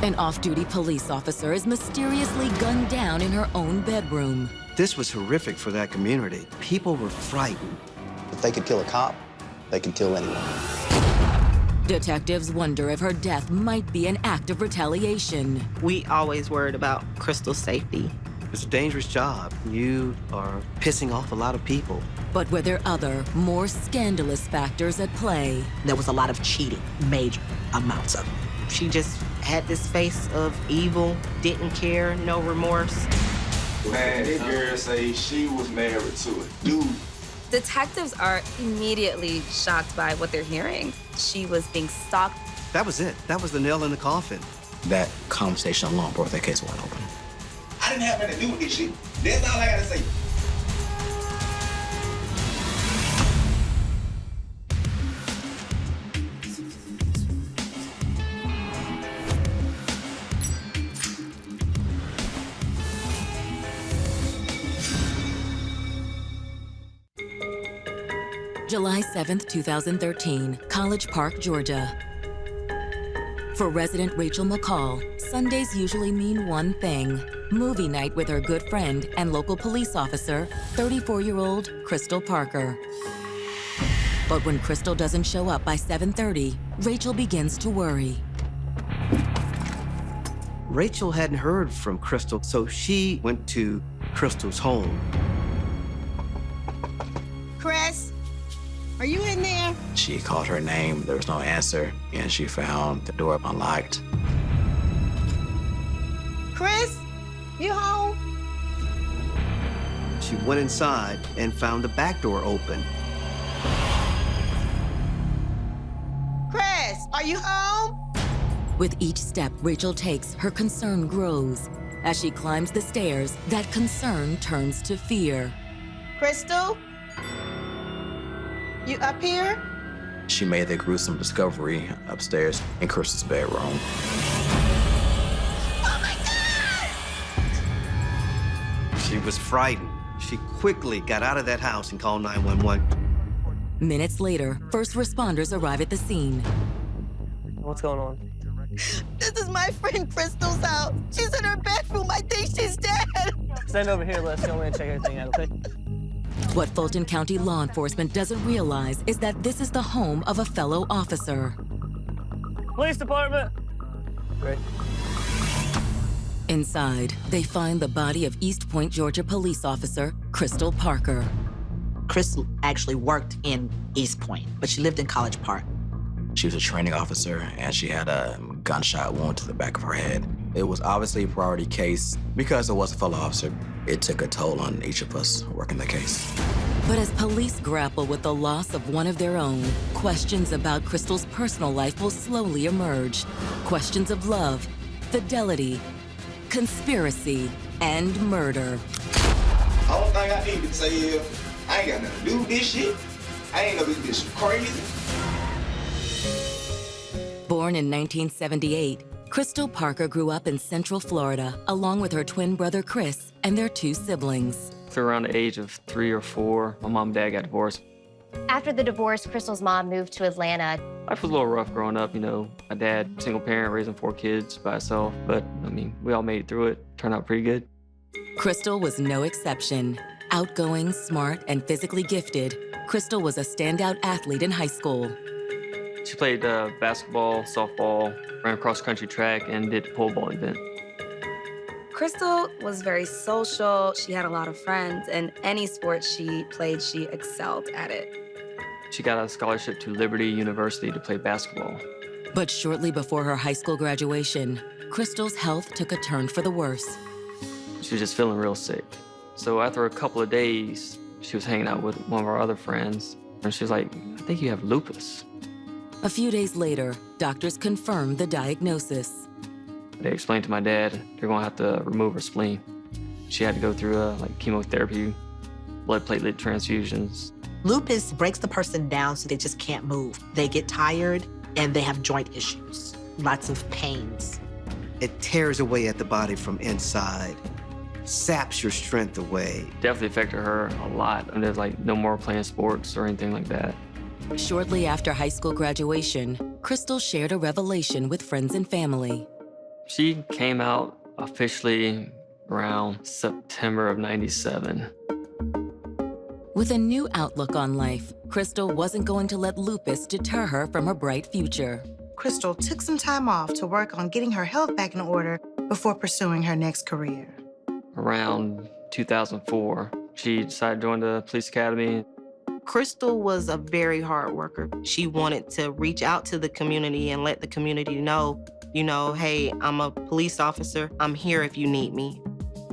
An off-duty police officer is mysteriously gunned down in her own bedroom. This was horrific for that community. People were frightened. If they could kill a cop, they could kill anyone. Detectives wonder if her death might be an act of retaliation. We always worried about Crystal's safety. It's a dangerous job. You are pissing off a lot of people. But were there other, more scandalous factors at play? There was a lot of cheating, major amounts of it. She just had this face of evil, didn't care, no remorse. Man, this girl say she was married to a dude. Detectives are immediately shocked by what they're hearing. She was being stalked. That was it. That was the nail in the coffin. That conversation alone brought that case wide open. I didn't have nothing to do with this shit. That's all I gotta say. July 7th, 2013, College Park, Georgia. For resident Rachel McCall, Sundays usually mean one thing: movie night with her good friend and local police officer, 34-year-old Crystal Parker. But when Crystal doesn't show up by 7:30, Rachel begins to worry. Rachel hadn't heard from Crystal, so she went to Crystal's home. Chris, are you in there? She called her name, there was no answer, and she found the door unlocked. Chris, you home? She went inside and found the back door open. Chris, are you home? With each step Rachel takes, her concern grows. As she climbs the stairs, that concern turns to fear. Crystal? You up here? She made the gruesome discovery upstairs in Crystal's bedroom. Oh my God! She was frightened. She quickly got out of that house and called 911. Minutes later, first responders arrive at the scene. What's going on? This is my friend Crystal's house. She's in her bedroom. I think she's dead. Stand over here, let's go in and check everything out, okay? What Fulton County law enforcement doesn't realize is that this is the home of a fellow officer. Police department! Great. Inside, they find the body of East Point, Georgia police officer Crystal Parker. Crystal actually worked in East Point, but she lived in College Park. She was a training officer, and she had a gunshot wound to the back of her head. It was obviously a priority case. Because it was a fellow officer, it took a toll on each of us working the case. But as police grapple with the loss of one of their own, questions about Crystal's personal life will slowly emerge. Questions of love, fidelity, conspiracy, and murder. Only thing I need to say is, I ain't got nothing to do with this shit. I ain't know this bitch crazy. Born in 1978, Crystal Parker grew up in Central Florida, along with her twin brother Chris and their two siblings. So around the age of 3 or 4, my mom and dad got divorced. After the divorce, Crystal's mom moved to Atlanta. Life was a little rough growing up, you know. My dad, single parent, raising 4 kids by himself. But, I mean, we all made it through it. Turned out pretty good. Crystal was no exception. Outgoing, smart, and physically gifted, Crystal was a standout athlete in high school. She played basketball, softball, ran cross-country track, and did the pole ball event. Crystal was very social. She had a lot of friends, and any sport she played, she excelled at it. She got a scholarship to Liberty University to play basketball. But shortly before her high school graduation, Crystal's health took a turn for the worse. She was just feeling real sick. So after a couple of days, she was hanging out with one of our other friends, and she was like, I think you have lupus. A few days later, doctors confirmed the diagnosis. They explained to my dad they're gonna have to remove her spleen. She had to go through like chemotherapy, blood platelet transfusions. Lupus breaks the person down so they just can't move. They get tired and they have joint issues, lots of pains. It tears away at the body from inside, saps your strength away. Definitely affected her a lot. And there's like no more playing sports or anything like that. Shortly after high school graduation, Crystal shared a revelation with friends and family. She came out officially around September of '97. With a new outlook on life, Crystal wasn't going to let lupus deter her from her bright future. Crystal took some time off to work on getting her health back in order before pursuing her next career. Around 2004, she decided to join the police academy. Crystal was a very hard worker. She wanted to reach out to the community and let the community know, hey, I'm a police officer. I'm here if you need me.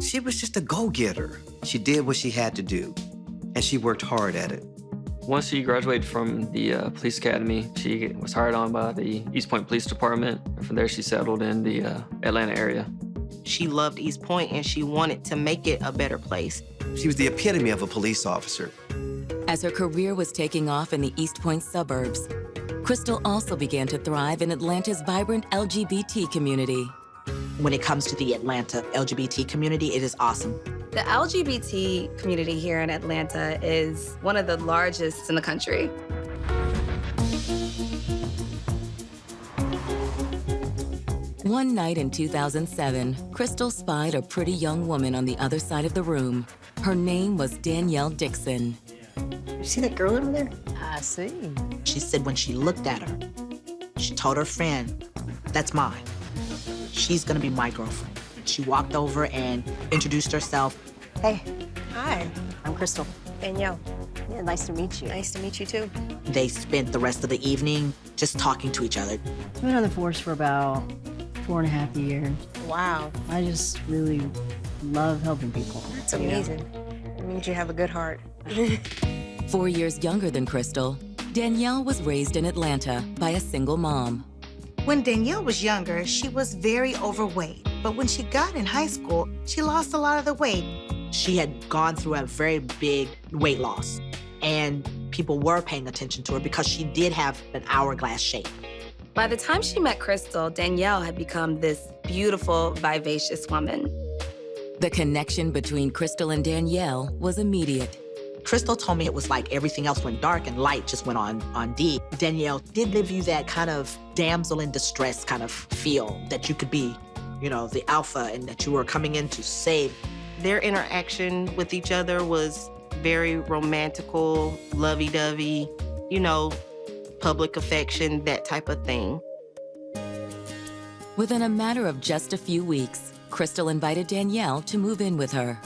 She was just a go-getter. She did what she had to do, and she worked hard at it. Once she graduated from the police academy, she was hired on by the East Point Police Department. And from there, she settled in the Atlanta area. She loved East Point, and she wanted to make it a better place. She was the epitome of a police officer. As her career was taking off in the East Point suburbs, Crystal also began to thrive in Atlanta's vibrant LGBT community. When it comes to the Atlanta LGBT community, it is awesome. The LGBT community here in Atlanta is one of the largest in the country. One night in 2007, Crystal spied a pretty young woman on the other side of the room. Her name was Danielle Dixon. You see that girl over there? I see. She said when she looked at her, she told her friend, "That's mine. She's gonna be my girlfriend." She walked over and introduced herself. Hey, Hi, I'm Crystal. Danielle. Yeah, nice to meet you. Nice to meet you too. They spent the rest of the evening just talking to each other. I've been on the force for about 4.5 years. Wow, I just really love helping people. that's amazing. It means you have a good heart. 4 years younger than Crystal, Danielle was raised in Atlanta by a single mom. When Danielle was younger, she was very overweight. But when she got in high school, she lost a lot of the weight. She had gone through a very big weight loss, and people were paying attention to her because she did have an hourglass shape. By the time she met Crystal, Danielle had become this beautiful, vivacious woman. The connection between Crystal and Danielle was immediate. Crystal told me it was like everything else went dark and light just went on D. Danielle did give you that kind of damsel in distress kind of feel that you could be, the alpha and that you were coming in to save. Their interaction with each other was very romantical, lovey-dovey, public affection, that type of thing. Within a matter of just a few weeks, Crystal invited Danielle to move in with her.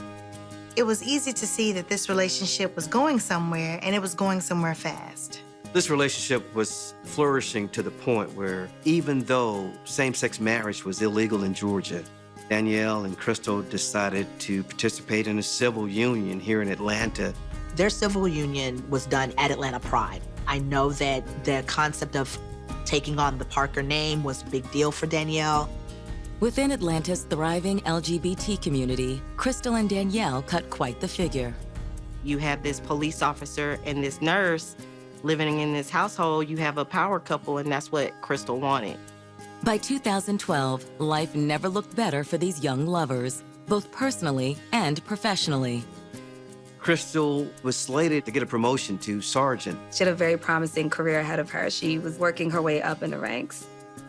It was easy to see that this relationship was going somewhere, and it was going somewhere fast. This relationship was flourishing to the point where even though same-sex marriage was illegal in Georgia, Danielle and Crystal decided to participate in a civil union here in Atlanta. Their civil union was done at Atlanta Pride. I know that the concept of taking on the Parker name was a big deal for Danielle. Within Atlanta's thriving LGBT community, Crystal and Danielle cut quite the figure. You have this police officer and this nurse living in this household. You have a power couple, and that's what Crystal wanted. By 2012, life never looked better for these young lovers, both personally and professionally. Crystal was slated to get a promotion to sergeant. She had a very promising career ahead of her. She was working her way up in the ranks.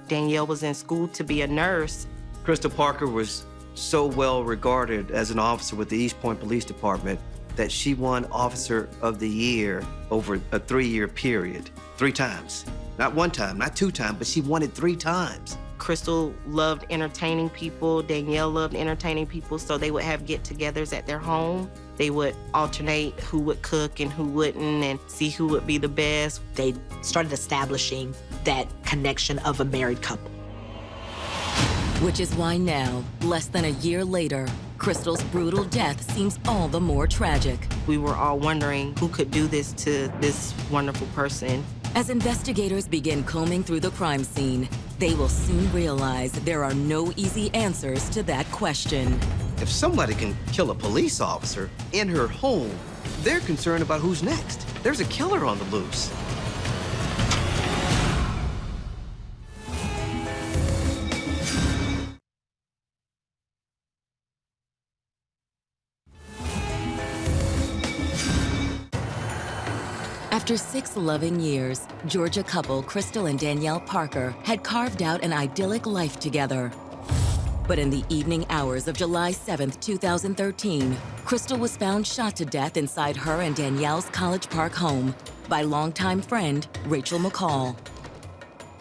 Danielle was in school to be a nurse. Crystal Parker was so well regarded as an officer with the East Point Police Department that she won Officer of the Year over a 3-year period, 3 times. Not 1 time, not 2 times, but she won it 3 times. Crystal loved entertaining people. Danielle loved entertaining people, so they would have get-togethers at their home. They would alternate who would cook and who wouldn't and see who would be the best. They started establishing that connection of a married couple. Which is why now, less than a year later, Crystal's brutal death seems all the more tragic. We were all wondering who could do this to this wonderful person. As investigators begin combing through the crime scene, they will soon realize there are no easy answers to that question. If somebody can kill a police officer in her home, they're concerned about who's next. There's a killer on the loose. After 6 loving years, Georgia couple Crystal and Danielle Parker had carved out an idyllic life together. But in the evening hours of July 7th, 2013, Crystal was found shot to death inside her and Danielle's College Park home by longtime friend Rachel McCall.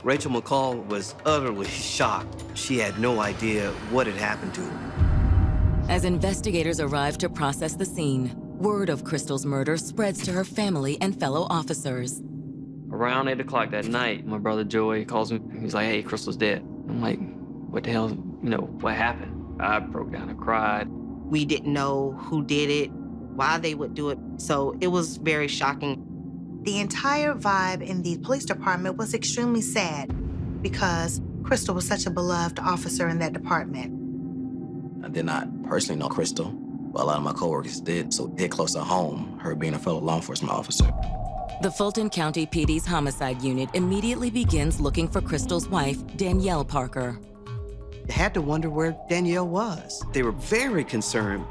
Rachel McCall was utterly shocked. She had no idea what had happened to her. As investigators arrived to process the scene, word of Crystal's murder spreads to her family and fellow officers. Around 8 o'clock that night, my brother Joey calls me. He's like, hey, Crystal's dead. I'm like, what the hell, what happened? I broke down and cried. We didn't know who did it, why they would do it. So it was very shocking. The entire vibe in the police department was extremely sad because Crystal was such a beloved officer in that department. I did not personally know Crystal, but a lot of my coworkers did, so it hit close to home, her being a fellow law enforcement officer. The Fulton County PD's homicide unit immediately begins looking for Crystal's wife, Danielle Parker. They had to wonder where Danielle was. They were very concerned.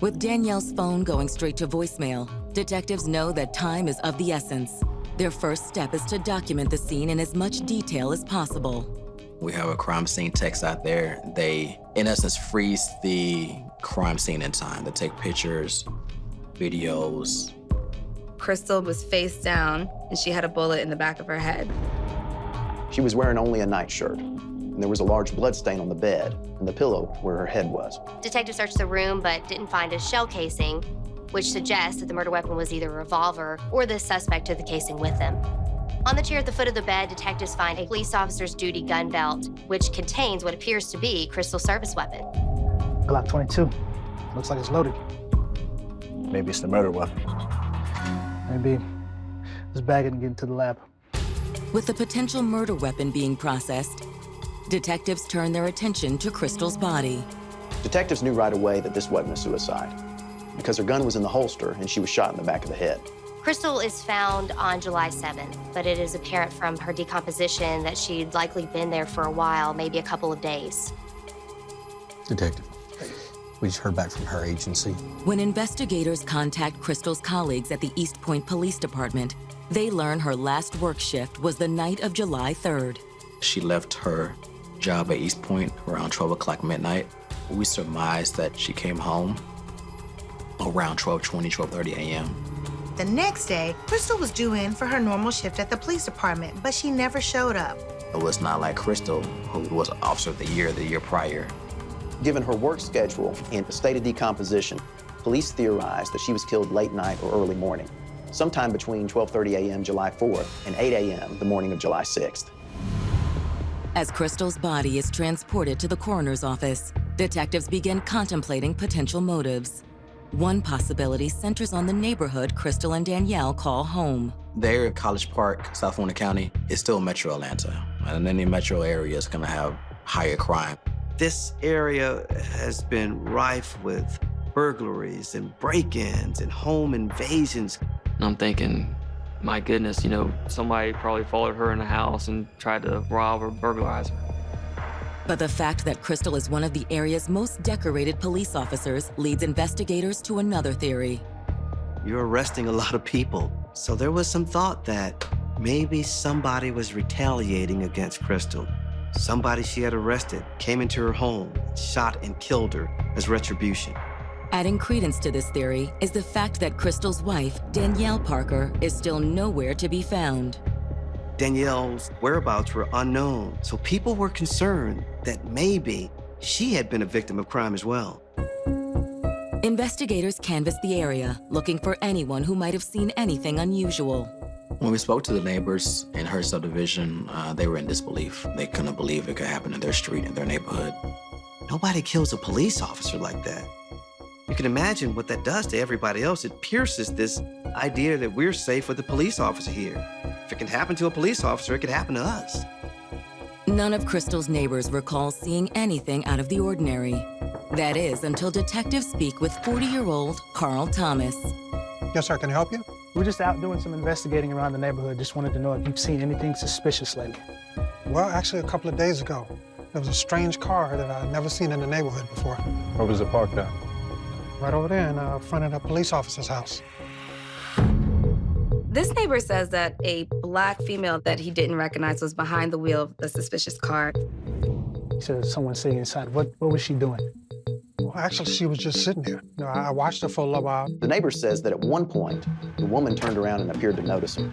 With Danielle's phone going straight to voicemail, detectives know that time is of the essence. Their first step is to document the scene in as much detail as possible. We have a crime scene text out there. They, in essence, freeze the crime scene in time. They take pictures, videos. Crystal was face down, and she had a bullet in the back of her head. She was wearing only a nightshirt, and there was a large blood stain on the bed and the pillow where her head was. Detectives searched the room but didn't find a shell casing, which suggests that the murder weapon was either a revolver or the suspect took the casing with him. On the chair at the foot of the bed, detectives find a police officer's duty gun belt, which contains what appears to be Crystal's service weapon. Glock 22. Looks like it's loaded. Maybe it's the murder weapon. Maybe. Let's bag it and get it to the lab. With the potential murder weapon being processed, detectives turn their attention to Crystal's body. Detectives knew right away that this wasn't a suicide because her gun was in the holster and she was shot in the back of the head. Crystal is found on July 7th, but it is apparent from her decomposition that she'd likely been there for a while, maybe a couple of days. Detective, we just heard back from her agency. When investigators contact Crystal's colleagues at the East Point Police Department, they learn her last work shift was the night of July 3rd. She left her job at East Point around 12 o'clock midnight. We surmised that she came home around 12:20, 12:30 a.m. The next day, Crystal was due in for her normal shift at the police department, but she never showed up. It was not like Crystal, who was Officer of the year prior. Given her work schedule and the state of decomposition, police theorized that she was killed late night or early morning, sometime between 12:30 a.m. July 4th and 8 a.m. the morning of July 6th. As Crystal's body is transported to the coroner's office, detectives begin contemplating potential motives. One possibility centers on the neighborhood Crystal and Danielle call home. The area of College Park, South Fulton County, is still Metro Atlanta, and any metro area is gonna have higher crime. This area has been rife with burglaries and break-ins and home invasions. And I'm thinking, my goodness, somebody probably followed her in the house and tried to rob or burglarize her. But the fact that Crystal is one of the area's most decorated police officers leads investigators to another theory. You're arresting a lot of people, so there was some thought that maybe somebody was retaliating against Crystal. Somebody she had arrested came into her home, shot and killed her as retribution. Adding credence to this theory is the fact that Crystal's wife, Danielle Parker, is still nowhere to be found. Danielle's whereabouts were unknown, so people were concerned that maybe she had been a victim of crime as well. Investigators canvassed the area, looking for anyone who might have seen anything unusual. When we spoke to the neighbors in her subdivision, they were in disbelief. They couldn't believe it could happen in their street, in their neighborhood. Nobody kills a police officer like that. You can imagine what that does to everybody else. It pierces this idea that we're safe with a police officer here. If it can happen to a police officer, it could happen to us. None of Crystal's neighbors recall seeing anything out of the ordinary. That is, until detectives speak with 40-year-old Carl Thomas. Yes, sir, can I help you? We're just out doing some investigating around the neighborhood. Just wanted to know if you've seen anything suspicious lately. Well, actually, a couple of days ago, there was a strange car that I'd never seen in the neighborhood before. Where was it parked at? Right over there in front of the police officer's house. This neighbor says that a black female that he didn't recognize was behind the wheel of the suspicious car. said someone sitting inside. What was she doing? Well, actually, she was just sitting there. You know, I watched her for a little while. The neighbor says that at one point, the woman turned around and appeared to notice him.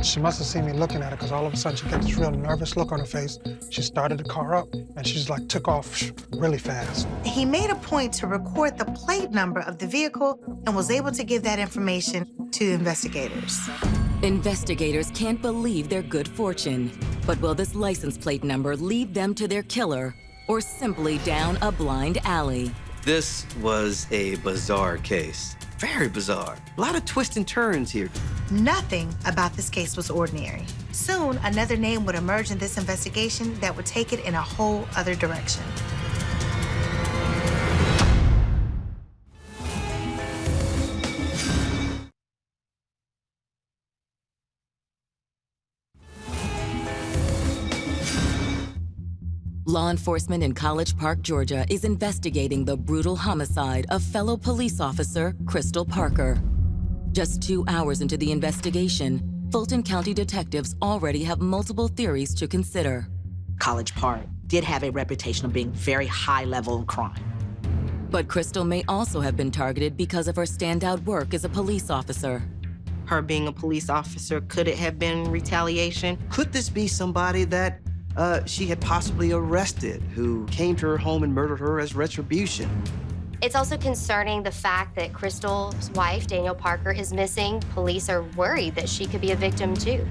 She must have seen me looking at her because all of a sudden she got this real nervous look on her face. She started the car up and she just like took off really fast. He made a point to record the plate number of the vehicle and was able to give that information to investigators. Investigators can't believe their good fortune. But will this license plate number lead them to their killer or simply down a blind alley? This was a bizarre case. Very bizarre. A lot of twists and turns here. Nothing about this case was ordinary. Soon, another name would emerge in this investigation that would take it in a whole other direction. Law enforcement in College Park, Georgia is investigating the brutal homicide of fellow police officer Crystal Parker. Just 2 hours into the investigation, Fulton County detectives already have multiple theories to consider. College Park did have a reputation of being very high-level crime. But Crystal may also have been targeted because of her standout work as a police officer. Her being a police officer, could it have been retaliation? Could this be somebody that she had possibly arrested who came to her home and murdered her as retribution? It's also concerning the fact that Crystal's wife, Danielle Parker, is missing. Police are worried that she could be a victim too.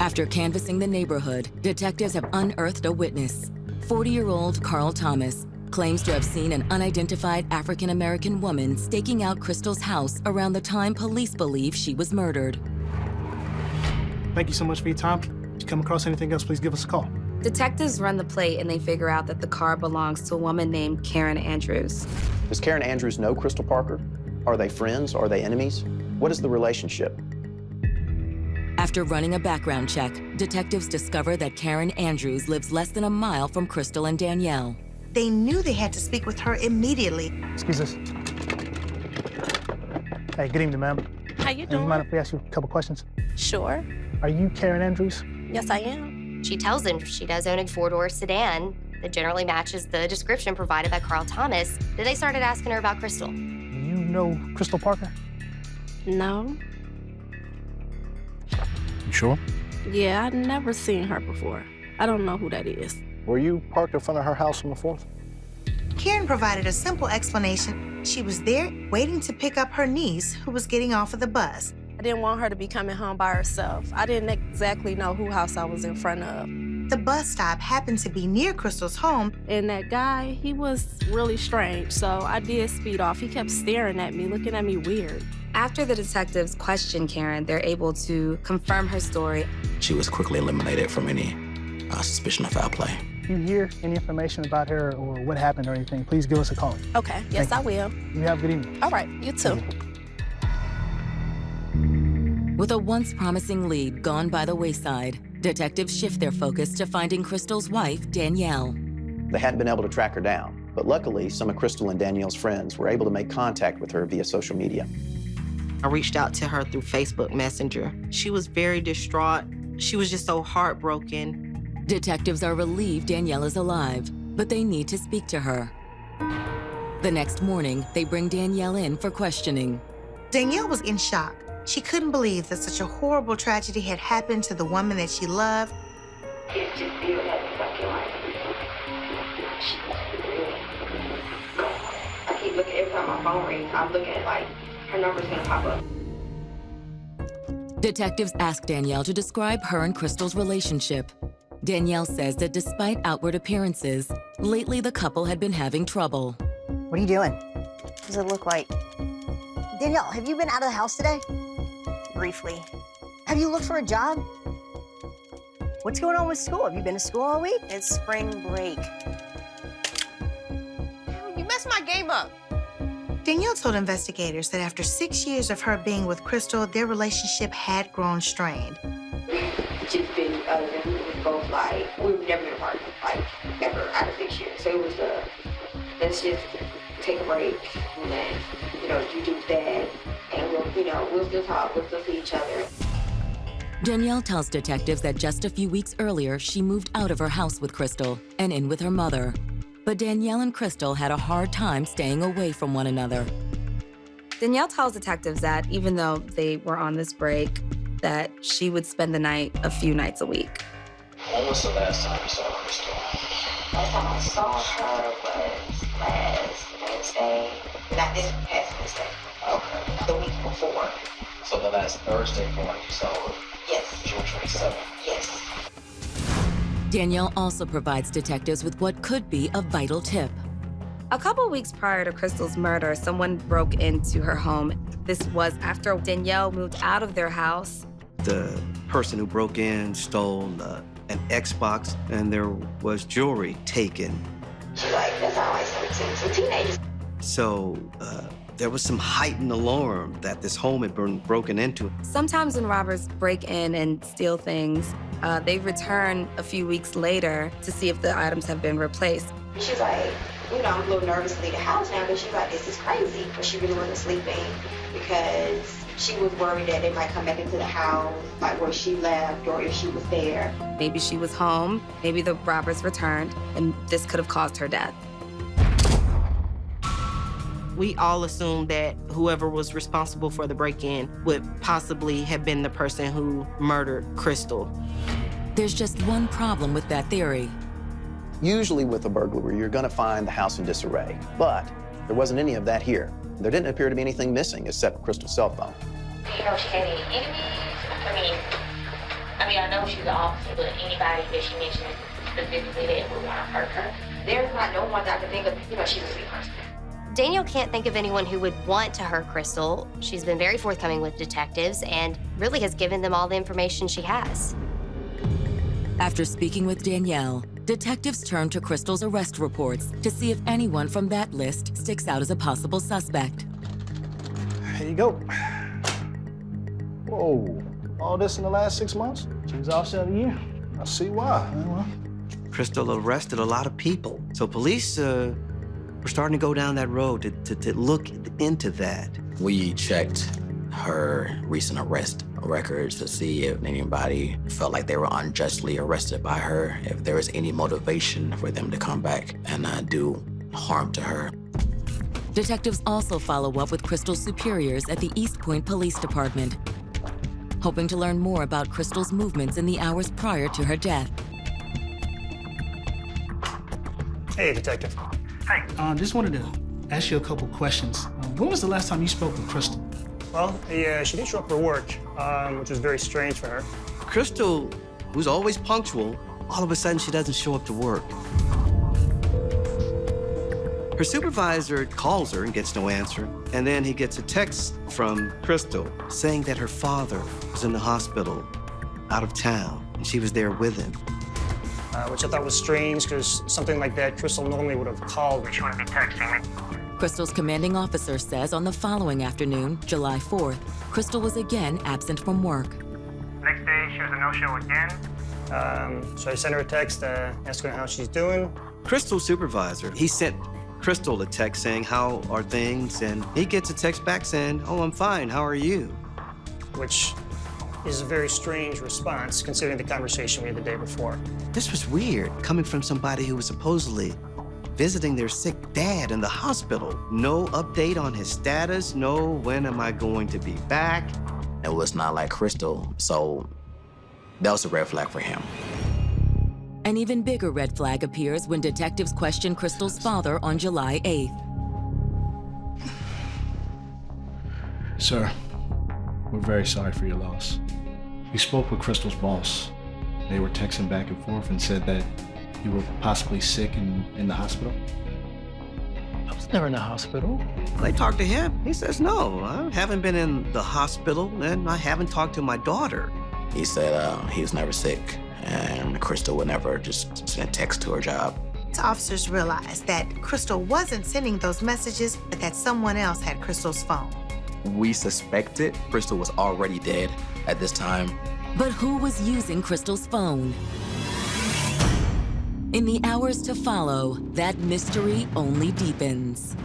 After canvassing the neighborhood, detectives have unearthed a witness. 40-year-old Carl Thomas claims to have seen an unidentified African-American woman staking out Crystal's house around the time police believe she was murdered. Thank you so much for your time. If you come across anything else, please give us a call. Detectives run the plate and they figure out that the car belongs to a woman named Karen Andrews. Does Karen Andrews know Crystal Parker? Are they friends? Are they enemies? What is the relationship? After running a background check, detectives discover that Karen Andrews lives less than a mile from Crystal and Danielle. They knew they had to speak with her immediately. Excuse us. Hey, good evening, ma'am. How you doing? You mind if we ask you a couple questions? Sure. Are you Karen Andrews? Yes, I am. She tells them she does own a four-door sedan that generally matches the description provided by Carl Thomas. Then they started asking her about Crystal. Do you know Crystal Parker? No. You sure? Yeah, I'd never seen her before. I don't know who that is. Were you parked in front of her house on the 4th? Karen provided a simple explanation. She was there waiting to pick up her niece who was getting off of the bus. I didn't want her to be coming home by herself. I didn't exactly know whose house I was in front of. The bus stop happened to be near Crystal's home. And that guy, he was really strange, so I did speed off. He kept staring at me, looking at me weird. After the detectives question Karen, they're able to confirm her story. She was quickly eliminated from any suspicion of foul play. If you hear any information about her or what happened or anything, please give us a call. Okay, yes, I will. You have a good evening. All right, you too. With a once promising lead gone by the wayside, detectives shift their focus to finding Crystal's wife, Danielle. They hadn't been able to track her down, but luckily some of Crystal and Danielle's friends were able to make contact with her via social media. I reached out to her through Facebook Messenger. She was very distraught. She was just so heartbroken. Detectives are relieved Danielle is alive, but they need to speak to her. The next morning, they bring Danielle in for questioning. Danielle was in shock. She couldn't believe that such a horrible tragedy had happened to the woman that she loved. It's just feel that fucking life. I keep looking, every time my phone rings, I'm looking at like, her number's gonna pop up. Detectives ask Danielle to describe her and Crystal's relationship. Danielle says that despite outward appearances, lately the couple had been having trouble. What are you doing? What does it look like? Danielle, have you been out of the house today? Briefly. Have you looked for a job? What's going on with school? Have you been to school all week? It's spring break. You messed my game up. Danielle told investigators that after 6 years of her being with Crystal, their relationship had grown strained. We've just been, other than we was both like, we've never been apart, like, ever out of 6 years. So it was, let's just take a break, and then, you do that, and we'll still talk, we'll still see each other. Danielle tells detectives that just a few weeks earlier, she moved out of her house with Crystal and in with her mother. But Danielle and Crystal had a hard time staying away from one another. Danielle tells detectives that even though they were on this break, that she would spend the night a few nights a week. When was the last time you saw Crystal? Last time I saw her was last Wednesday. Not this past Wednesday. Okay. The week before. So the last Thursday morning you saw her? Yes. June 27th? Yes. Danielle also provides detectives with what could be a vital tip. A couple weeks prior to Crystal's murder, someone broke into her home. This was after Danielle moved out of their house. The person who broke in stole an Xbox, and there was jewelry taken. She's like, that's all I some teenagers. So there was some heightened alarm that this home had been broken into. Sometimes when robbers break in and steal things, they return a few weeks later to see if the items have been replaced. She's like, you know, I'm a little nervous to leave the house now, but she's like, this is crazy. But she really wasn't sleeping because she was worried that they might come back into the house, like where she left or if she was there. Maybe she was home, maybe the robbers returned, and this could have caused her death. We all assumed that whoever was responsible for the break-in would possibly have been the person who murdered Crystal. There's just one problem with that theory. Usually with a burglary, you're gonna find the house in disarray, but there wasn't any of that here. There didn't appear to be anything missing except Crystal's cell phone. Do you know if she had any enemies? I mean, I know she's an officer, but anybody that she mentioned specifically that would want to hurt her. There's not no one that I can think of, you know, she's a sweet person. Danielle can't think of anyone who would want to hurt Crystal. She's been very forthcoming with detectives and really has given them all the information she has. After speaking with Danielle, detectives turn to Crystal's arrest reports to see if anyone from that list sticks out as a possible suspect. Here you go. Whoa, all this in the last 6 months? She was off 7 years. I see why. Well, Crystal arrested a lot of people. So police were starting to go down that road to look into that. We checked her recent arrest records to see if anybody felt like they were unjustly arrested by her, if there was any motivation for them to come back and do harm to her. Detectives also follow up with Crystal's superiors at the East Point Police Department, hoping to learn more about Crystal's movements in the hours prior to her death. Hey, Detective. Hey. Just wanted to ask you a couple questions. When was the last time you spoke with Crystal? Well, she did show up for work, which was very strange for her. Crystal, who's always punctual, all of a sudden she doesn't show up to work. Her supervisor calls her and gets no answer, and then he gets a text from Crystal saying that her father was in the hospital, out of town, and she was there with him. Which I thought was strange, because something like that, Crystal normally would have called me. She wouldn't be texting me. Crystal's commanding officer says on the following afternoon, July 4th, Crystal was again absent from work. Next day, she was a no-show again. So I sent her a text asking her how she's doing. Crystal's supervisor, he sent Crystal a text saying, how are things? And he gets a text back saying, oh, I'm fine, how are you? Which is a very strange response, considering the conversation we had the day before. This was weird, coming from somebody who was supposedly visiting their sick dad in the hospital. No update on his status, no when am I going to be back. It was not like Crystal, so that was a red flag for him. An even bigger red flag appears when detectives question Crystal's father on July 8th. Sir, we're very sorry for your loss. We spoke with Crystal's boss. They were texting back and forth and said that you were possibly sick in the hospital. I was never in the hospital. They talked to him. He says, no, I haven't been in the hospital and I haven't talked to my daughter. He said he was never sick and Crystal would never just send text to her job. Officers realized that Crystal wasn't sending those messages, but that someone else had Crystal's phone. We suspected Crystal was already dead at this time. But who was using Crystal's phone? In the hours to follow, that mystery only deepens.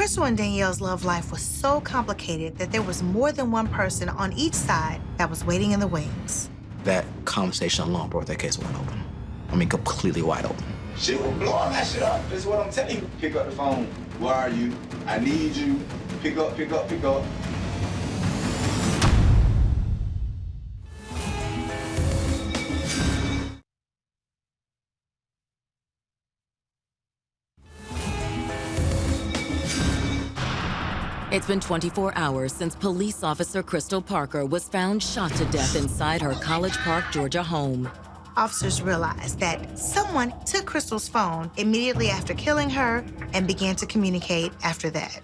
Crystal and Danielle's love life was so complicated that there was more than one person on each side that was waiting in the wings. That conversation alone brought that case wide open. I mean, completely wide open. Shit will blow all that shit up. That's what I'm telling you. Pick up the phone. Where are you? I need you. Pick up, pick up, pick up. It's been 24 hours since police officer Crystal Parker was found shot to death inside her College Park, Georgia home. Officers realized that someone took Crystal's phone immediately after killing her and began to communicate after that.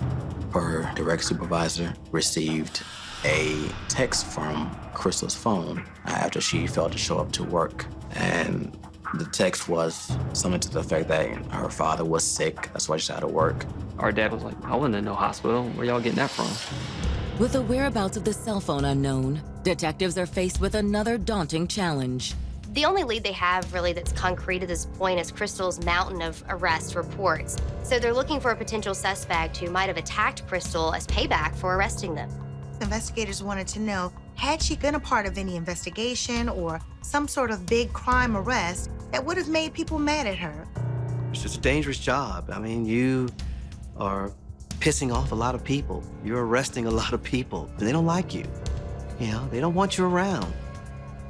Her direct supervisor received a text from Crystal's phone after she failed to show up to work. And the text was something to the effect that her father was sick, that's why she's out of work. Our dad was like, I wasn't in no hospital. Where y'all getting that from? With the whereabouts of the cell phone unknown, detectives are faced with another daunting challenge. The only lead they have really that's concrete at this point is Crystal's mountain of arrest reports. So they're looking for a potential suspect who might have attacked Crystal as payback for arresting them. Investigators wanted to know, had she been a part of any investigation or some sort of big crime arrest that would have made people mad at her? It's just a dangerous job. I mean, you are pissing off a lot of people. You're arresting a lot of people, and they don't like you. You know, they don't want you around.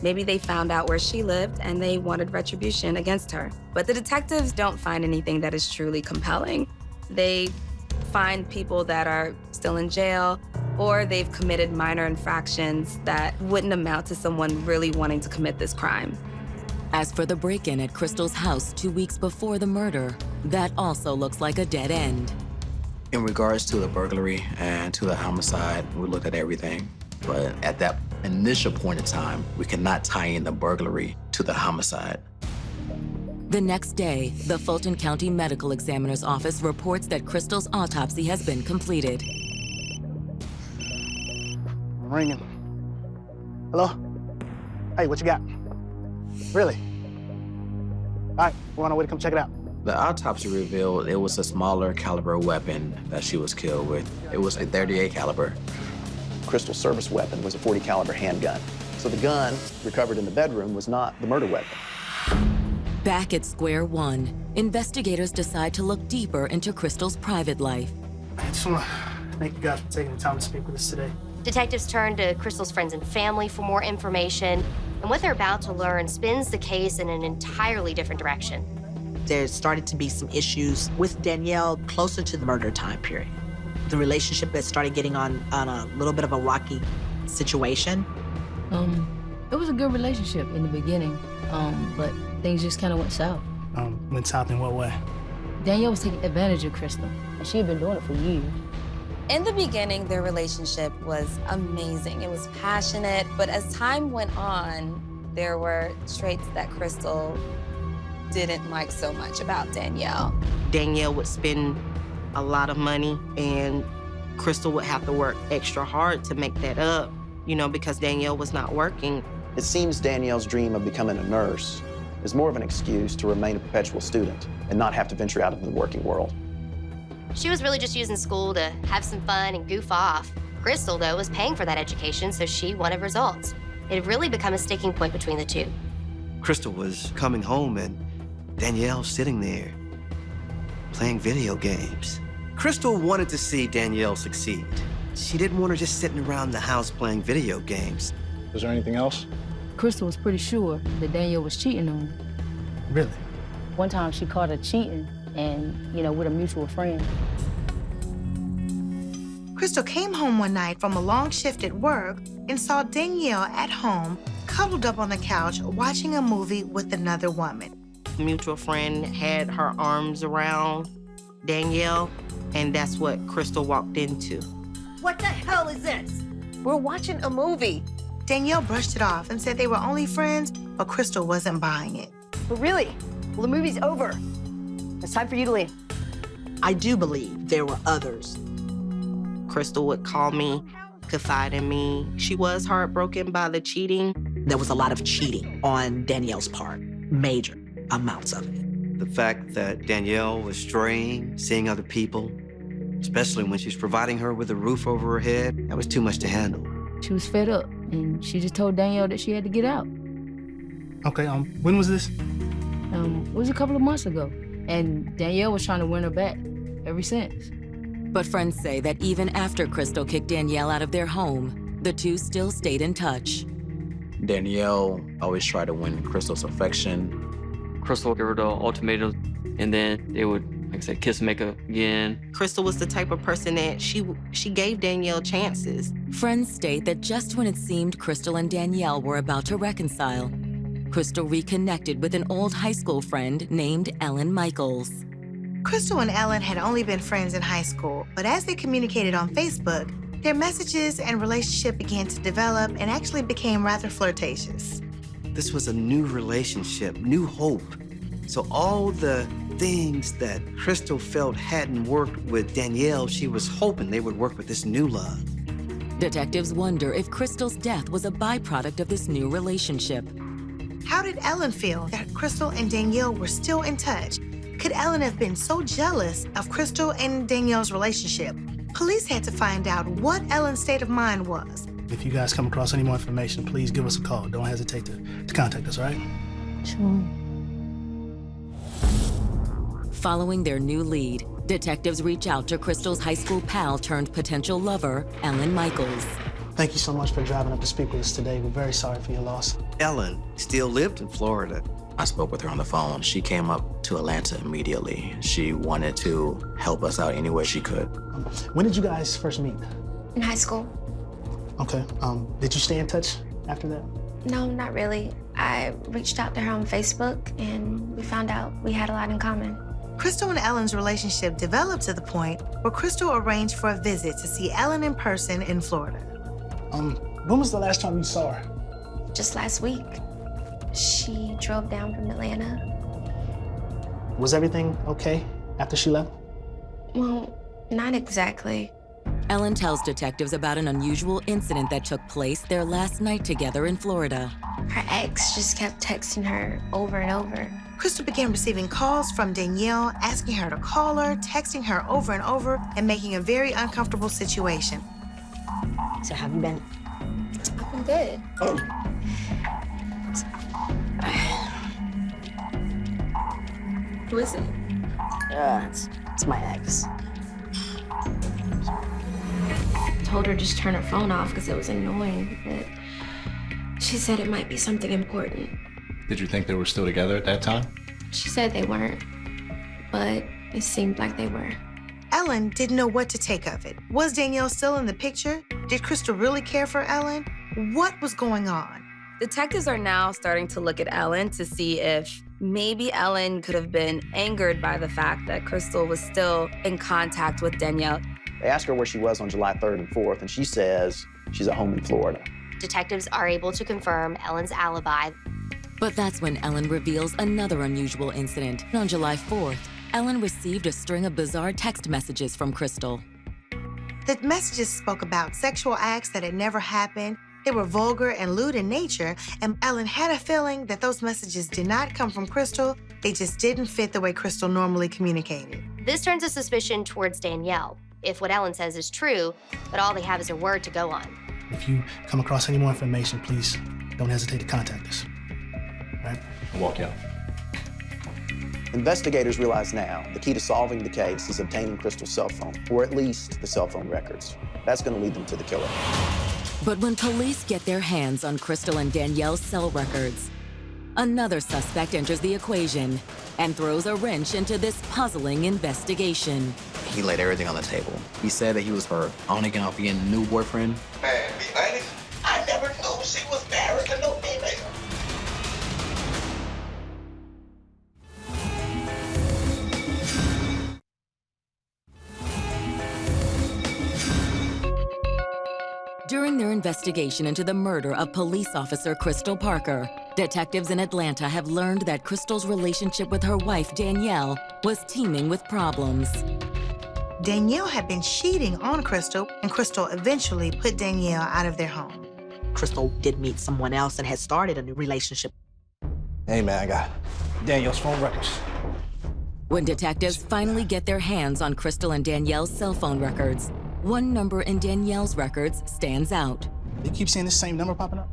Maybe they found out where she lived and they wanted retribution against her. But the detectives don't find anything that is truly compelling. They find people that are still in jail or they've committed minor infractions that wouldn't amount to someone really wanting to commit this crime. As for the break-in at Crystal's house 2 weeks before the murder, that also looks like a dead end. In regards to the burglary and to the homicide, we looked at everything. But at that initial point in time, we cannot tie in the burglary to the homicide. The next day, the Fulton County Medical Examiner's Office reports that Crystal's autopsy has been completed. Ringing. Hello? Hey, what you got? Really? All right, we're on our way to come check it out. The autopsy revealed it was a smaller caliber weapon that she was killed with. It was a .38 caliber. Crystal's service weapon was a .40 caliber handgun. So the gun recovered in the bedroom was not the murder weapon. Back at square one, investigators decide to look deeper into Crystal's private life. I just want to thank you guys for taking the time to speak with us today. Detectives turn to Crystal's friends and family for more information, and what they're about to learn spins the case in an entirely different direction. There started to be some issues with Danielle closer to the murder time period. The relationship that started getting on a little bit of a rocky situation. It was a good relationship in the beginning, but things just kind of went south. Went south in what way? Danielle was taking advantage of Crystal, and she had been doing it for years. In the beginning, their relationship was amazing. It was passionate, but as time went on, there were traits that Crystal didn't like so much about Danielle. Danielle would spend a lot of money and Crystal would have to work extra hard to make that up, you know, because Danielle was not working. It seems Danielle's dream of becoming a nurse is more of an excuse to remain a perpetual student and not have to venture out into the working world. She was really just using school to have some fun and goof off. Crystal, though, was paying for that education, so she wanted results. It had really become a sticking point between the two. Crystal was coming home and Danielle sitting there playing video games. Crystal wanted to see Danielle succeed. She didn't want her just sitting around the house playing video games. Was there anything else? Crystal was pretty sure that Danielle was cheating on her. Really? One time she caught her cheating and, with a mutual friend. Crystal came home one night from a long shift at work and saw Danielle at home, cuddled up on the couch, watching a movie with another woman. A mutual friend had her arms around Danielle, and that's what Crystal walked into. What the hell is this? We're watching a movie. Danielle brushed it off and said they were only friends, but Crystal wasn't buying it. But really? Well, the movie's over. It's time for you to leave. I do believe there were others. Crystal would call me, confide in me. She was heartbroken by the cheating. There was a lot of cheating on Danielle's part, major amounts of it. The fact that Danielle was straying, seeing other people, especially when she's providing her with a roof over her head. That was too much to handle. She was fed up, and she just told Danielle that she had to get out. Okay, when was this? It was a couple of months ago, and Danielle was trying to win her back ever since. But friends say that even after Crystal kicked Danielle out of their home, the two still stayed in touch. Danielle always tried to win Crystal's affection. Crystal gave her the ultimatum, and then they would, like I said, kiss and make up again. Crystal was the type of person that she gave Danielle chances. Friends state that just when it seemed Crystal and Danielle were about to reconcile, Crystal reconnected with an old high school friend named Ellen Michaels. Crystal and Ellen had only been friends in high school, but as they communicated on Facebook, their messages and relationship began to develop and actually became rather flirtatious. This was a new relationship, new hope. So all the things that Crystal felt hadn't worked with Danielle, she was hoping they would work with this new love. Detectives wonder if Crystal's death was a byproduct of this new relationship. How did Ellen feel that Crystal and Danielle were still in touch? Could Ellen have been so jealous of Crystal and Danielle's relationship? Police had to find out what Ellen's state of mind was. If you guys come across any more information, please give us a call. Don't hesitate to contact us, all right? Sure. Following their new lead, detectives reach out to Crystal's high school pal turned potential lover, Ellen Michaels. Thank you so much for driving up to speak with us today. We're very sorry for your loss. Ellen still lived in Florida. I spoke with her on the phone. She came up to Atlanta immediately. She wanted to help us out any way she could. When did you guys first meet? In high school. Okay. Did you stay in touch after that? No, not really. I reached out to her on Facebook, and we found out we had a lot in common. Crystal and Ellen's relationship developed to the point where Crystal arranged for a visit to see Ellen in person in Florida. When was the last time you saw her? Just last week. She drove down from Atlanta. Was everything okay after she left? Well, not exactly. Ellen tells detectives about an unusual incident that took place their last night together in Florida. Her ex just kept texting her over and over. Crystal began receiving calls from Danielle, asking her to call her, texting her over and over, and making a very uncomfortable situation. So how have you been? I've been good. Who is it? It's my ex. Told her just turn her phone off because it was annoying, but she said it might be something important. Did you think they were still together at that time? She said they weren't, but it seemed like they were. Ellen didn't know what to take of it. Was Danielle still in the picture? Did Crystal really care for Ellen? What was going on? Detectives are now starting to look at Ellen to see if maybe Ellen could have been angered by the fact that Crystal was still in contact with Danielle. They asked her where she was on July 3rd and 4th, and she says she's at home in Florida. Detectives are able to confirm Ellen's alibi. But that's when Ellen reveals another unusual incident. On July 4th, Ellen received a string of bizarre text messages from Crystal. The messages spoke about sexual acts that had never happened. They were vulgar and lewd in nature, and Ellen had a feeling that those messages did not come from Crystal. They just didn't fit the way Crystal normally communicated. This turns a suspicion towards Danielle, if what Ellen says is true, but all they have is her word to go on. If you come across any more information, please don't hesitate to contact us. All right? I'll walk you out. Investigators realize now the key to solving the case is obtaining Crystal's cell phone, or at least the cell phone records. That's going to lead them to the killer. But when police get their hands on Crystal and Danielle's cell records, another suspect enters the equation and throws a wrench into this puzzling investigation. He laid everything on the table. He said that he was her on again, off again new boyfriend. Man, be honest, I never knew she was married to no female. During their investigation into the murder of police officer Crystal Parker, detectives in Atlanta have learned that Crystal's relationship with her wife, Danielle, was teeming with problems. Danielle had been cheating on Crystal, and Crystal eventually put Danielle out of their home. Crystal did meet someone else and had started a new relationship. Hey, man, I got Danielle's phone records. When detectives finally get their hands on Crystal and Danielle's cell phone records, one number in Danielle's records stands out. You keep seeing the same number popping up?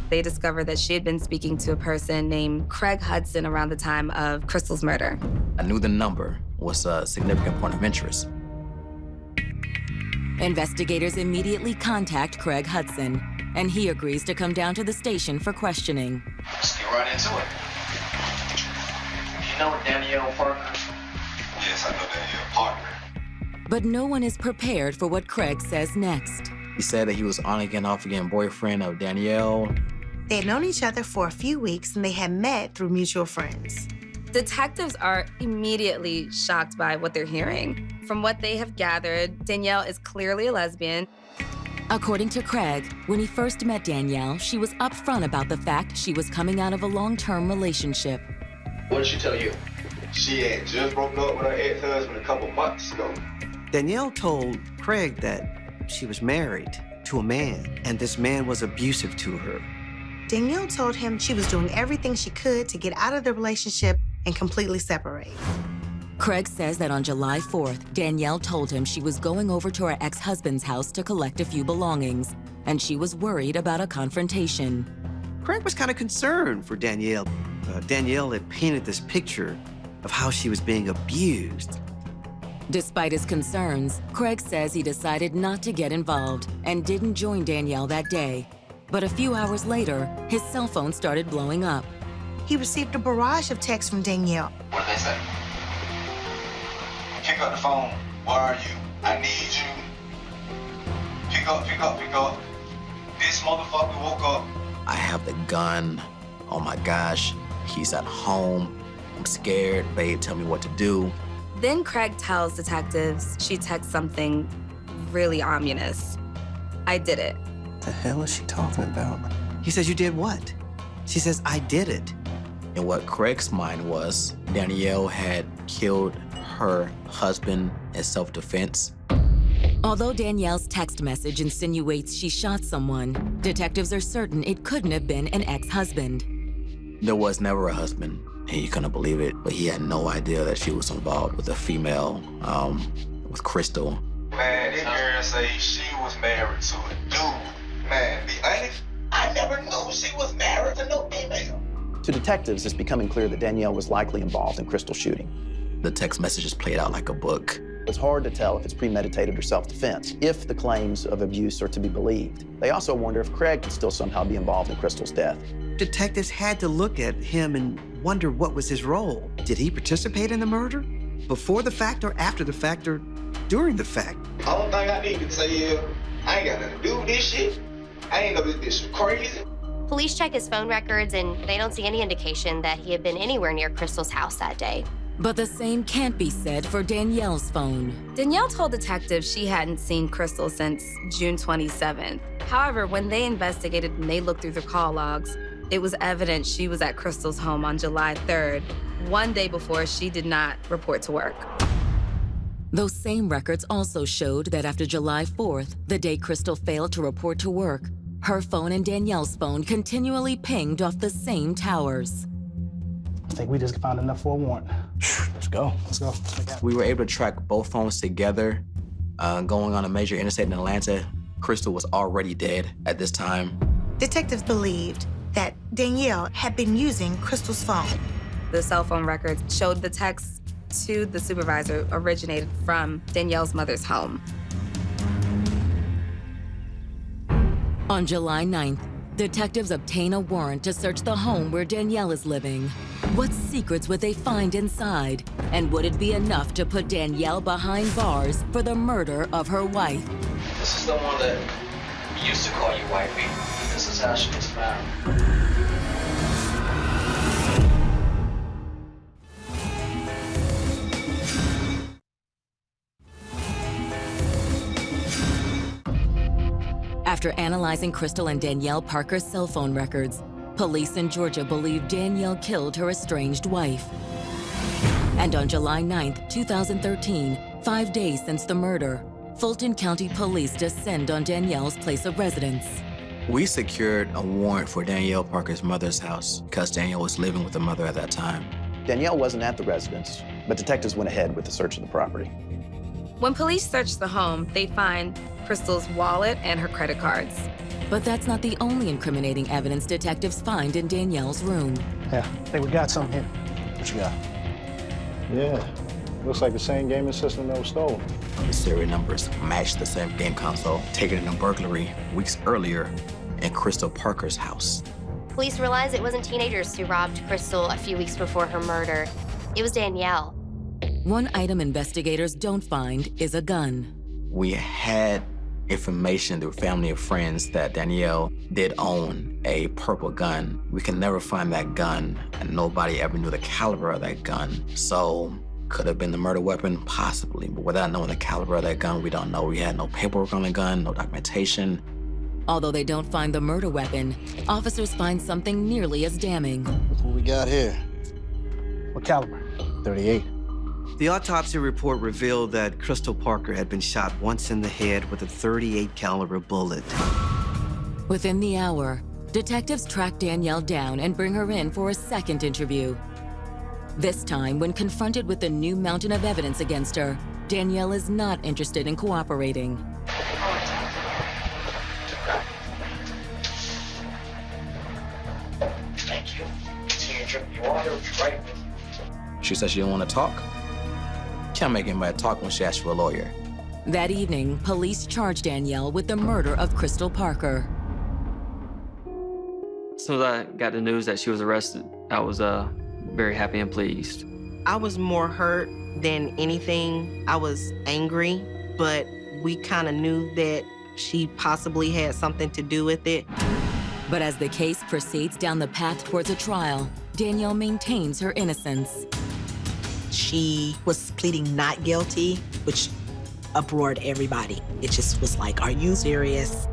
They discovered that she had been speaking to a person named Craig Hudson around the time of Crystal's murder. I knew the number was a significant point of interest. Investigators immediately contact Craig Hudson, and he agrees to come down to the station for questioning. Let's get right into it. You know Danielle Parker? Yes, I know Danielle Parker. But no one is prepared for what Craig says next. He said that he was on-again, off-again boyfriend of Danielle. They had known each other for a few weeks and they had met through mutual friends. Detectives are immediately shocked by what they're hearing. From what they have gathered, Danielle is clearly a lesbian. According to Craig, when he first met Danielle, she was upfront about the fact she was coming out of a long-term relationship. What did she tell you? She had just broken up with her ex-husband a couple months ago. Danielle told Craig that she was married to a man, and this man was abusive to her. Danielle told him she was doing everything she could to get out of the relationship and completely separate. Craig says that on July 4th, Danielle told him she was going over to her ex-husband's house to collect a few belongings, and she was worried about a confrontation. Craig was kind of concerned for Danielle. Danielle had painted this picture of how she was being abused. Despite his concerns, Craig says he decided not to get involved and didn't join Danielle that day. But a few hours later, his cell phone started blowing up. He received a barrage of texts from Danielle. What did they say? Pick up the phone. Where are you? I need you. Pick up, pick up, pick up. This motherfucker woke up. I have the gun. Oh my gosh, he's at home. I'm scared. Babe, tell me what to do. Then Craig tells detectives she texts something really ominous. I did it. The hell is she talking about? He says, you did what? She says, I did it. And what Craig's mind was, Danielle had killed her husband in self-defense. Although Danielle's text message insinuates she shot someone, detectives are certain it couldn't have been an ex-husband. There was never a husband, and he couldn't believe it, but he had no idea that she was involved with a female, with Crystal. Man, this girl say she was married to a dude. Man, be honest, I never knew she was married to no female. To detectives, it's becoming clear that Danielle was likely involved in Crystal's shooting. The text messages played out like a book. It's hard to tell if it's premeditated or self-defense, if the claims of abuse are to be believed. They also wonder if Craig could still somehow be involved in Crystal's death. Detectives had to look at him and wonder what was his role. Did he participate in the murder? Before the fact or after the fact or during the fact? Only thing I need to say is, I ain't got nothing to do with this shit. I ain't know this is crazy. Police check his phone records and they don't see any indication that he had been anywhere near Crystal's house that day. But the same can't be said for Danielle's phone. Danielle told detectives she hadn't seen Crystal since June 27th. However, when they investigated and they looked through the call logs, it was evident she was at Crystal's home on July 3rd, one day before she did not report to work. Those same records also showed that after July 4th, the day Crystal failed to report to work, her phone and Danielle's phone continually pinged off the same towers. I think we just found enough for a warrant. Let's go. Let's go. We were able to track both phones together, going on a major interstate in Atlanta. Crystal was already dead at this time. Detectives believed that Danielle had been using Crystal's phone. The cell phone records showed the texts to the supervisor originated from Danielle's mother's home. On July 9th, detectives obtain a warrant to search the home where Danielle is living. What secrets would they find inside? And would it be enough to put Danielle behind bars for the murder of her wife? This is the one that used to call you wifey. This is how she was found. After analyzing Crystal and Danielle Parker's cell phone records, police in Georgia believe Danielle killed her estranged wife. And on July 9th, 2013, 5 days since the murder, Fulton County Police descend on Danielle's place of residence. We secured a warrant for Danielle Parker's mother's house because Danielle was living with her mother at that time. Danielle wasn't at the residence but detectives went ahead with the search of the property. When police search the home, they find Crystal's wallet and her credit cards. But that's not the only incriminating evidence detectives find in Danielle's room. Yeah, I think we got something here. What you got? Yeah, looks like the same gaming system that was stolen. The serial numbers match the same game console taken in a burglary weeks earlier in Crystal Parker's house. Police realized it wasn't teenagers who robbed Crystal a few weeks before her murder. It was Danielle. One item investigators don't find is a gun. We had information through family and friends that Danielle did own a purple gun. We can never find that gun, and nobody ever knew the caliber of that gun. So, could have been the murder weapon? Possibly, but without knowing the caliber of that gun, we don't know. We had no paperwork on the gun, no documentation. Although they don't find the murder weapon, officers find something nearly as damning. What we got here? What caliber? 38. The autopsy report revealed that Crystal Parker had been shot once in the head with a 38 caliber bullet. Within the hour, detectives track Danielle down and bring her in for a second interview. This time, when confronted with the new mountain of evidence against her, Danielle is not interested in cooperating. Thank you. Continue to drink your water, right? She said she didn't want to talk. Can't make anybody talk when she asks for a lawyer. That evening, police charged Danielle with the murder of Crystal Parker. As soon as I got the news that she was arrested, I was very happy and pleased. I was more hurt than anything. I was angry, but we kind of knew that she possibly had something to do with it. But as the case proceeds down the path towards a trial, Danielle maintains her innocence. She was pleading not guilty, which uproared everybody. It just was like, are you serious?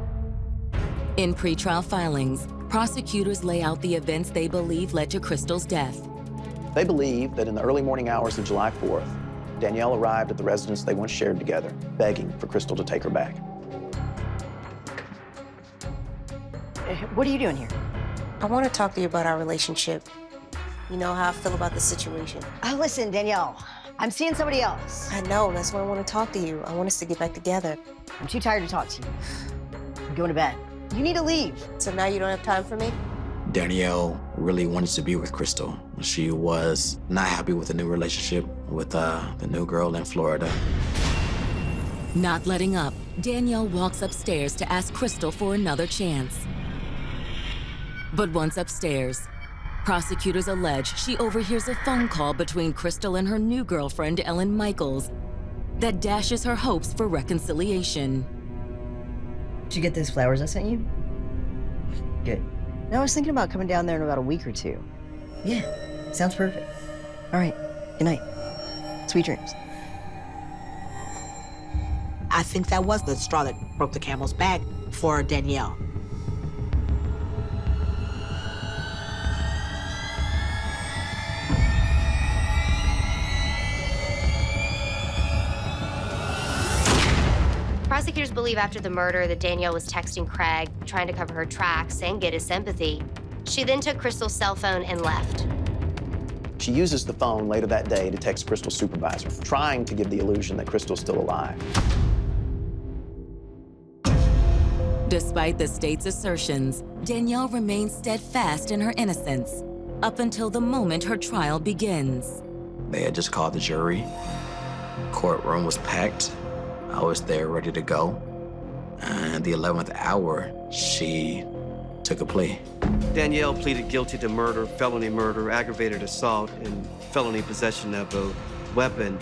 In pretrial filings, prosecutors lay out the events they believe led to Crystal's death. They believe that in the early morning hours of July 4th, Danielle arrived at the residence they once shared together, begging for Crystal to take her back. What are you doing here? I want to talk to you about our relationship. You know how I feel about the situation. Oh, listen, Danielle, I'm seeing somebody else. I know, that's why I want to talk to you. I want us to get back together. I'm too tired to talk to you. I'm going to bed. You need to leave. So now you don't have time for me? Danielle really wanted to be with Crystal. She was not happy with the new relationship with the new girl in Florida. Not letting up, Danielle walks upstairs to ask Crystal for another chance. But once upstairs, prosecutors allege she overhears a phone call between Crystal and her new girlfriend, Ellen Michaels, that dashes her hopes for reconciliation. Did you get those flowers I sent you? Good. No, I was thinking about coming down there in about a week or two. Yeah, sounds perfect. All right, good night. Sweet dreams. I think that was the straw that broke the camel's back for Danielle. Prosecutors believe after the murder that Danielle was texting Craig, trying to cover her tracks and get his sympathy. She then took Crystal's cell phone and left. She uses the phone later that day to text Crystal's supervisor, trying to give the illusion that Crystal's still alive. Despite the state's assertions, Danielle remains steadfast in her innocence, up until the moment her trial begins. They had just called the jury. Courtroom was packed. I was there ready to go. And the 11th hour, she took a plea. Danielle pleaded guilty to murder, felony murder, aggravated assault, and felony possession of a weapon.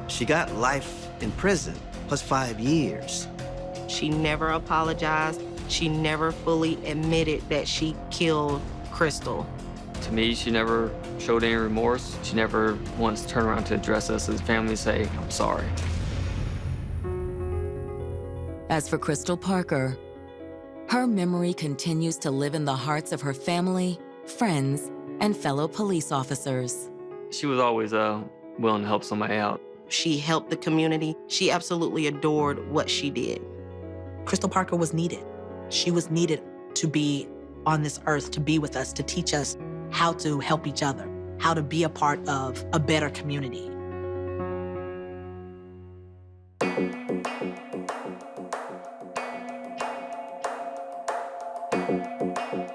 She got life in prison, plus 5 years. She never apologized. She never fully admitted that she killed Crystal. To me, she never showed any remorse. She never once turned around to address us as family and say, I'm sorry. As for Crystal Parker, her memory continues to live in the hearts of her family, friends, and fellow police officers. She was always willing to help somebody out. She helped the community. She absolutely adored what she did. Crystal Parker was needed. She was needed to be on this earth, to be with us, to teach us how to help each other, how to be a part of a better community. Bye.